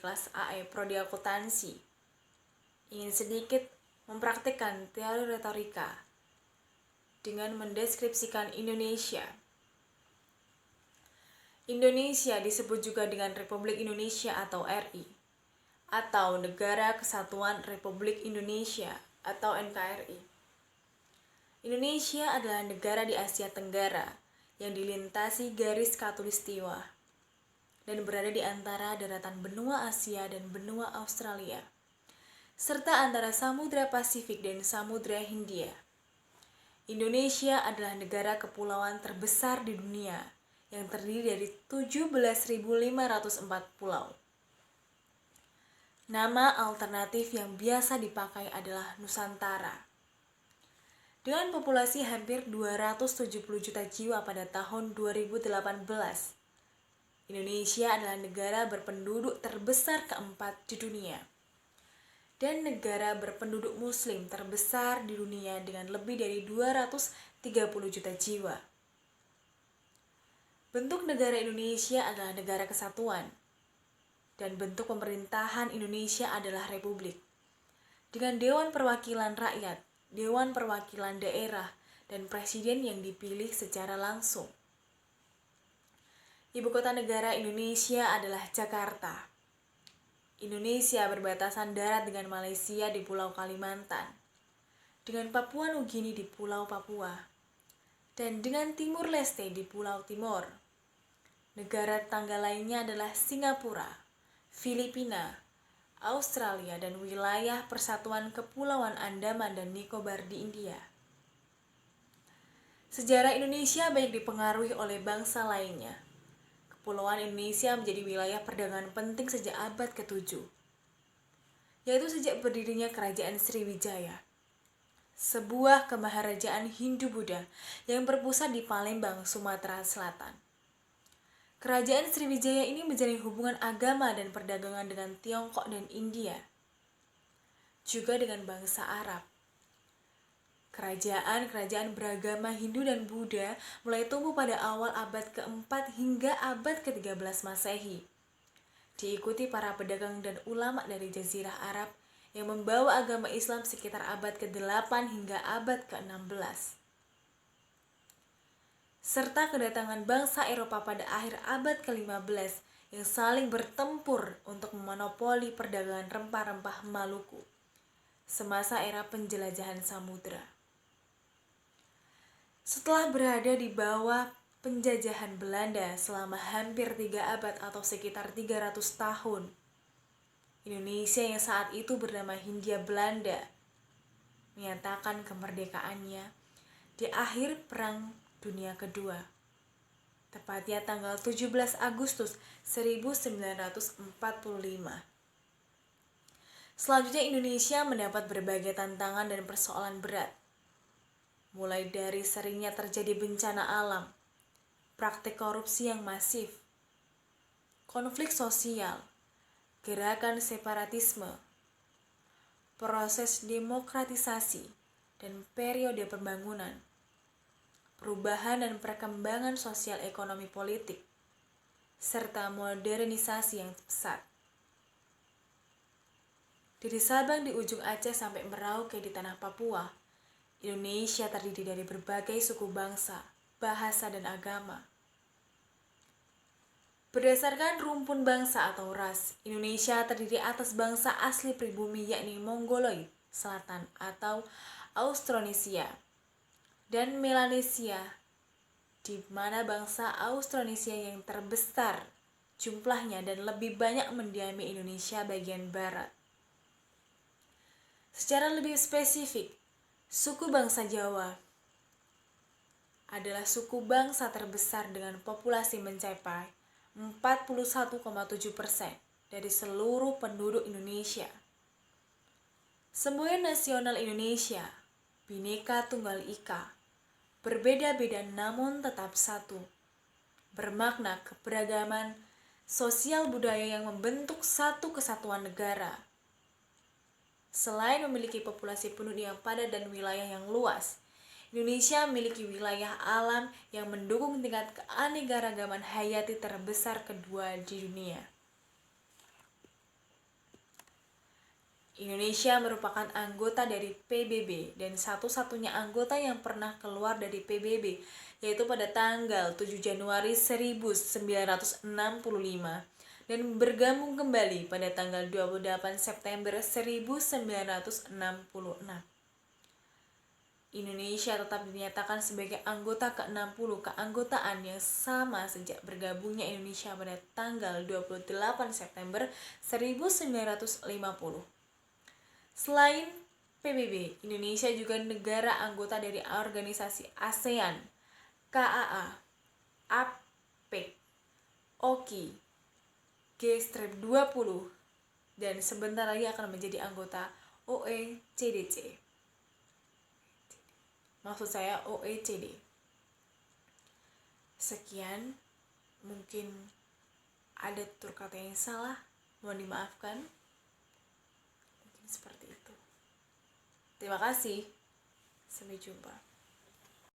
kelas AE Prodi Akuntansi ingin sedikit mempraktikkan teori retorika dengan mendeskripsikan Indonesia. Indonesia disebut juga dengan Republik Indonesia atau RI, atau Negara Kesatuan Republik Indonesia atau NKRI. Indonesia adalah negara di Asia Tenggara yang dilintasi garis khatulistiwa dan berada di antara daratan benua Asia dan benua Australia, serta antara Samudra Pasifik dan Samudra Hindia. Indonesia adalah negara kepulauan terbesar di dunia yang terdiri dari 17.504 pulau. Nama alternatif yang biasa dipakai adalah Nusantara. Dengan populasi hampir 270 juta jiwa pada tahun 2018, Indonesia adalah negara berpenduduk terbesar keempat di dunia dan negara berpenduduk muslim terbesar di dunia dengan lebih dari 230 juta jiwa. Bentuk negara Indonesia adalah negara kesatuan, dan bentuk pemerintahan Indonesia adalah republik, dengan Dewan Perwakilan Rakyat, Dewan Perwakilan Daerah, dan Presiden yang dipilih secara langsung. Ibu kota negara Indonesia adalah Jakarta. Indonesia berbatasan darat dengan Malaysia di Pulau Kalimantan, dengan Papua Nugini di Pulau Papua, dan dengan Timur Leste di Pulau Timor. Negara tetangga lainnya adalah Singapura, Filipina, Australia, dan wilayah Persatuan Kepulauan Andaman dan Nicobar di India. Sejarah Indonesia banyak dipengaruhi oleh bangsa lainnya. Kepulauan Indonesia menjadi wilayah perdagangan penting sejak abad ke-7, yaitu sejak berdirinya Kerajaan Sriwijaya, sebuah kemaharajaan Hindu-Buddha yang berpusat di Palembang, Sumatera Selatan. Kerajaan Sriwijaya ini menjalin hubungan agama dan perdagangan dengan Tiongkok dan India, juga dengan bangsa Arab. Kerajaan-kerajaan beragama Hindu dan Buddha mulai tumbuh pada awal abad ke-4 hingga abad ke-13 Masehi, diikuti para pedagang dan ulama dari Jazirah Arab yang membawa agama Islam sekitar abad ke-8 hingga abad ke-16. Serta kedatangan bangsa Eropa pada akhir abad ke-15 yang saling bertempur untuk memonopoli perdagangan rempah-rempah Maluku semasa era penjelajahan samudra. Setelah berada di bawah penjajahan Belanda selama hampir 3 abad atau sekitar 300 tahun, Indonesia yang saat itu bernama Hindia Belanda menyatakan kemerdekaannya di akhir Perang Dunia Kedua, tepatnya tanggal 17 Agustus 1945. Selanjutnya Indonesia mendapat berbagai tantangan dan persoalan berat, mulai dari seringnya terjadi bencana alam, praktik korupsi yang masif, konflik sosial, gerakan separatisme, proses demokratisasi, dan periode pembangunan, perubahan dan perkembangan sosial ekonomi politik, serta modernisasi yang pesat. Dari Sabang di ujung Aceh sampai Merauke di tanah Papua, Indonesia terdiri dari berbagai suku bangsa, bahasa, dan agama. Berdasarkan rumpun bangsa atau ras, Indonesia terdiri atas bangsa asli pribumi yakni Mongoloid Selatan atau Austronesia dan Melanesia, di mana bangsa Austronesia yang terbesar jumlahnya dan lebih banyak mendiami Indonesia bagian barat. Secara lebih spesifik, suku bangsa Jawa adalah suku bangsa terbesar dengan populasi mencapai 41,7% dari seluruh penduduk Indonesia. Semboyan nasional Indonesia, Bhinneka Tunggal Ika, berbeda-beda namun tetap satu, bermakna keberagaman sosial budaya yang membentuk satu kesatuan negara. Selain memiliki populasi penduduk yang padat dan wilayah yang luas, Indonesia memiliki wilayah alam yang mendukung tingkat keanekaragaman hayati terbesar kedua di dunia. Indonesia merupakan anggota dari PBB dan satu-satunya anggota yang pernah keluar dari PBB, yaitu pada tanggal 7 Januari 1965 dan bergabung kembali pada tanggal 28 September 1966. Indonesia tetap dinyatakan sebagai anggota ke-60 keanggotaan yang sama sejak bergabungnya Indonesia pada tanggal 28 September 1950. Selain PBB, Indonesia juga negara anggota dari organisasi ASEAN, KAA, APEC, OKI, G-20, dan sebentar lagi akan menjadi anggota OECD. Maksud saya OECD. Sekian, mungkin ada tutur kata yang salah, mohon dimaafkan. Mungkin seperti itu. Terima kasih. Sampai jumpa.